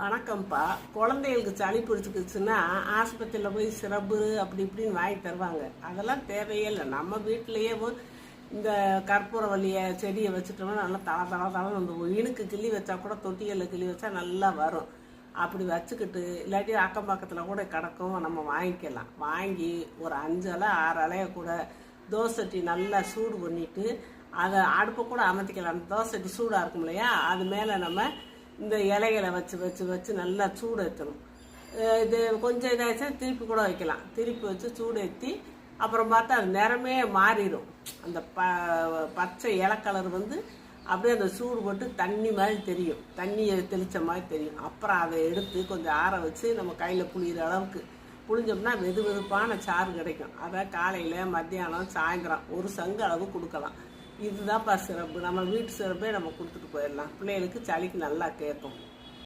வணக்கம்ப்பா. குழந்தைகளுக்கு சளி பிடிச்சிக்கிச்சுன்னா ஆஸ்பத்திரியில் போய் சிரப்பு அப்படி இப்படின்னு வாங்கி தருவாங்க. அதெல்லாம் தேவையே இல்லை. நம்ம வீட்டிலையே இந்த கற்பூரவல்லிய செடியை வச்சுட்டோம்னா நல்லா தளன்னு அந்த இணுக்கு கிள்ளி வச்சா கூட தொட்டிகளில் கிள்ளி வச்சா நல்லா வரும். அப்படி வச்சுக்கிட்டு இல்லாட்டி அக்கம் பக்கத்தில் கூட கிடக்கும், நம்ம வாங்கிக்கலாம். வாங்கி ஒரு 5 அலை 6 அலையை கூட தோசை நல்லா சூடு பண்ணிட்டு அதை அடுப்பை கூட அமர்த்திக்கலாம். தோசை சூடாக இருக்கும் இல்லையா, அது மேலே நம்ம இந்த இலைகளை வச்சு வச்சு வச்சு நல்லா சூடு ஏற்றணும். இது கொஞ்சம் இதாகிடுச்சா திருப்பி கூட வைக்கலாம். திருப்பி வச்சு சூடு ஏற்றி அப்புறம் பார்த்தா அது நிறமே மாறிடும். அந்த பச்சை இலை கலர் அப்படியே அந்த சூடு போட்டு தண்ணி மாதிரி தெரியும், தண்ணியை தெளித்த மாதிரி தெரியும். அப்புறம் அதை எடுத்து கொஞ்சம் ஆற வச்சு நம்ம கையில் புளிகிற அளவுக்கு புளிஞ்சோம்னா வெது வெதுப்பான சாறு கிடைக்கும். அதை காலையில் மத்தியானம் சாயந்தரம் ஒரு சங்கு அளவு கொடுக்கலாம். இதுதான்ப்பா சிறப்பு. நம்ம வீட்டு சிறப்பே நம்ம கொடுத்துட்டு போயிடலாம். பிள்ளைகளுக்கு சளிக்கு நல்லா கேட்கும்.